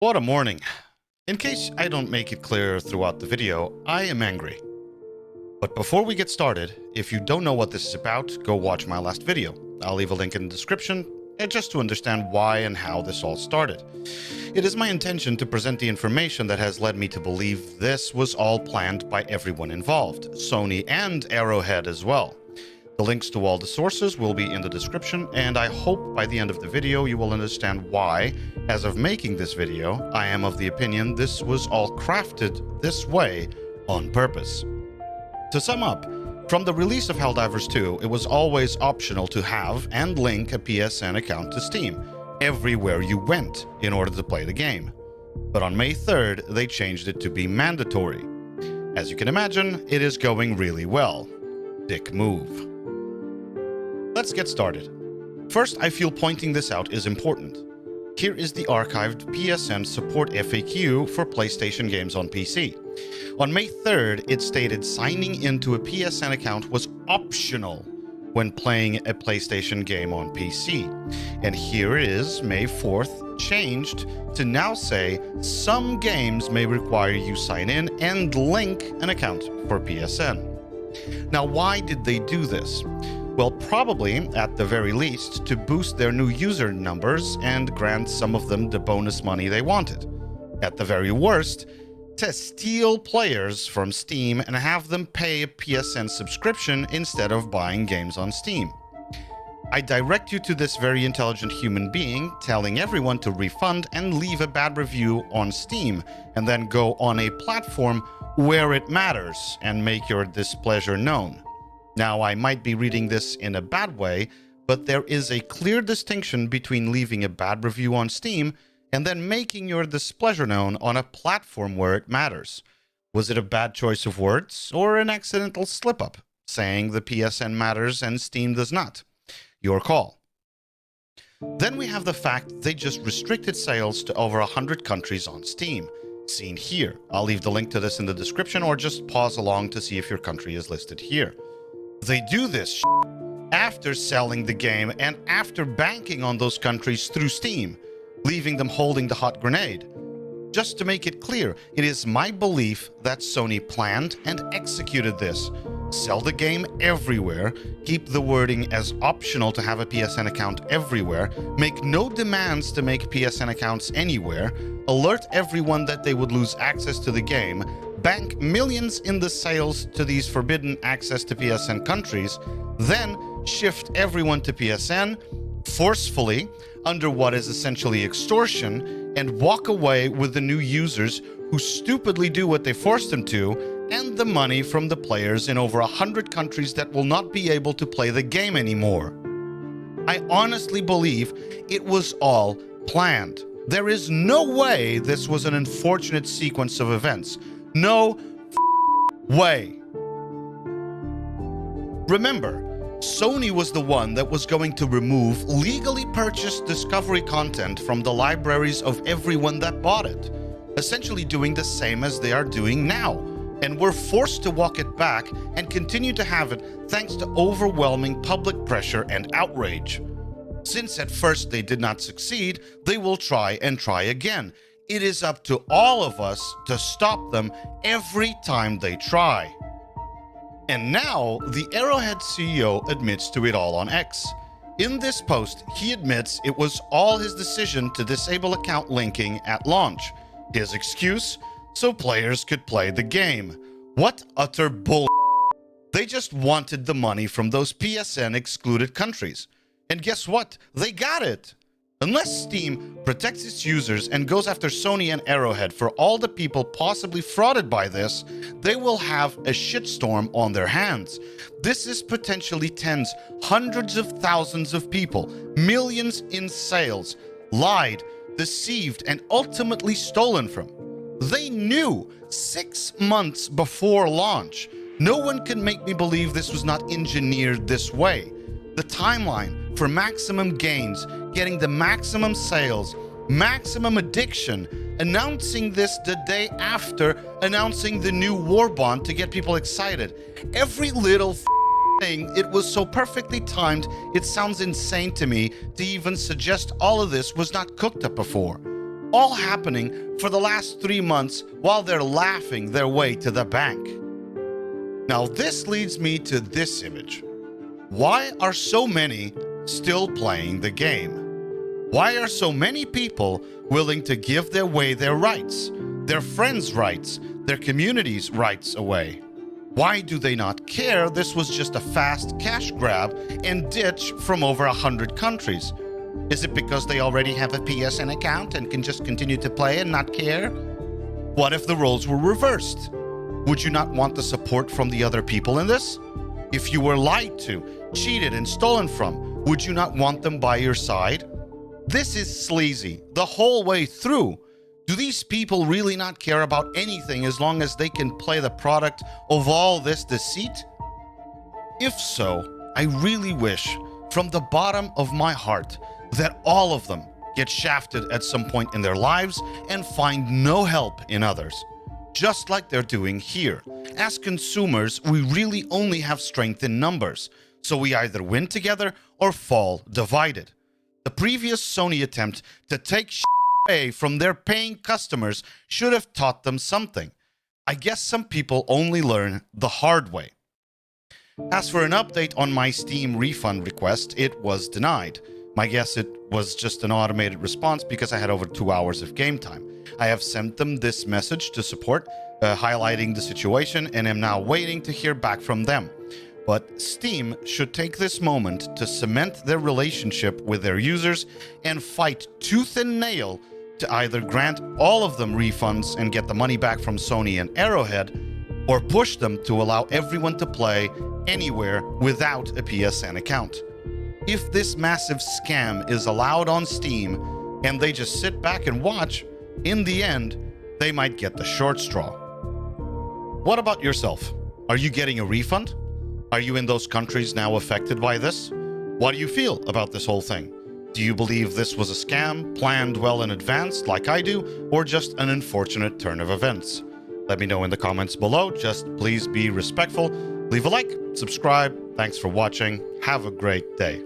What a morning. In case I don't make it clear throughout the video, I am angry. But before we get started, if you don't know what this is about, go watch my last video. I'll leave a link in the description, just to understand why and how this all started. It is my intention to present the information that has led me to believe this was all planned by everyone involved, Sony and Arrowhead as well. The links to all the sources will be in the description, and I hope by the end of the video you will understand why, as of making this video, I am of the opinion this was all crafted this way on purpose. To sum up, from the release of Helldivers 2, it was always optional to have and link a PSN account to Steam everywhere you went in order to play the game. But on May 3rd, they changed it to be mandatory. As you can imagine, it is going really well. Dick move. Let's get started. First, I feel pointing this out is important. Here is the archived PSN support FAQ for PlayStation games on PC. On May 3rd, it stated signing into a PSN account was optional when playing a PlayStation game on PC. And here it is, May 4th, changed to now say some games may require you sign in and link an account for PSN. Now, why did they do this? Well, probably, at the very least, to boost their new user numbers and grant some of them the bonus money they wanted. At the very worst, to steal players from Steam and have them pay a PSN subscription instead of buying games on Steam. I direct you to this very intelligent human being telling everyone to refund and leave a bad review on Steam, and then go on a platform where it matters and make your displeasure known. Now, I might be reading this in a bad way, but there is a clear distinction between leaving a bad review on Steam and then making your displeasure known on a platform where it matters. Was it a bad choice of words or an accidental slip-up, saying the PSN matters and Steam does not? Your call. Then we have the fact they just restricted sales to over 100 countries on Steam, seen here. I'll leave the link to this in the description, or just pause along to see if your country is listed here. They do this after selling the game and after banking on those countries through Steam, leaving them holding the hot grenade. Just to make it clear, it is my belief that Sony planned and executed this. Sell the game everywhere, keep the wording as optional to have a PSN account everywhere, make no demands to make PSN accounts anywhere, alert everyone that they would lose access to the game, bank millions in the sales to these forbidden access to PSN countries, then shift everyone to PSN forcefully under what is essentially extortion, and walk away with the new users who stupidly do what they forced them to, and the money from the players in over 100 countries that will not be able to play the game anymore. I honestly believe it was all planned. There is no way this was an unfortunate sequence of events. No way. Remember, Sony was the one that was going to remove legally purchased Discovery content from the libraries of everyone that bought it, essentially doing the same as they are doing now, and were forced to walk it back and continue to have it thanks to overwhelming public pressure and outrage. Since at first they did not succeed, they will try and try again. It is up to all of us to stop them every time they try. And now, the Arrowhead CEO admits to it all on X. In this post, he admits it was all his decision to disable account linking at launch. His excuse? So players could play the game. What utter bull. They just wanted the money from those PSN excluded countries. And guess what? They got it. Unless Steam protects its users and goes after Sony and Arrowhead for all the people possibly frauded by this, they will have a shitstorm on their hands. This is potentially tens, hundreds of thousands of people, millions in sales, lied, deceived, and ultimately stolen from. They knew 6 months before launch. No one can make me believe this was not engineered this way. The timeline for maximum gains, getting the maximum sales, maximum addiction, announcing this the day after announcing the new war bond to get people excited. Every little thing, it was so perfectly timed, it sounds insane to me to even suggest all of this was not cooked up before. all happening for the last 3 months while they're laughing their way to the bank. Now this leads me to this image. Why are so many still playing the game? Why are so many people willing to give their rights, their friends' rights, their community's rights away? Why do they not care this was just a fast cash grab and ditch from over 100 countries? Is it because they already have a PSN account and can just continue to play and not care? What if the roles were reversed? Would you not want the support from the other people in this? If you were lied to, cheated, and stolen from, would you not want them by your side? This is sleazy the whole way through. Do these people really not care about anything as long as they can play the product of all this deceit? If so, I really wish, from the bottom of my heart, that all of them get shafted at some point in their lives and find no help in others, just like they're doing here. As consumers, we really only have strength in numbers, so we either win together or fall divided. The previous Sony attempt to take away from their paying customers should have taught them something. I guess some people only learn the hard way. As for an update on my Steam refund request, it was denied. My guess it was just an automated response because I had over 2 hours of game time. I have sent them this message to support, highlighting the situation, and am now waiting to hear back from them. But Steam should take this moment to cement their relationship with their users and fight tooth and nail to either grant all of them refunds and get the money back from Sony and Arrowhead, or push them to allow everyone to play anywhere without a PSN account. If this massive scam is allowed on Steam and they just sit back and watch, in the end, they might get the short straw. What about yourself? Are you getting a refund? Are you in those countries now affected by this? What do you feel about this whole thing? Do you believe this was a scam, planned well in advance like I do, or just an unfortunate turn of events? Let me know in the comments below. Just please be respectful. Leave a like, subscribe. Thanks for watching. Have a great day.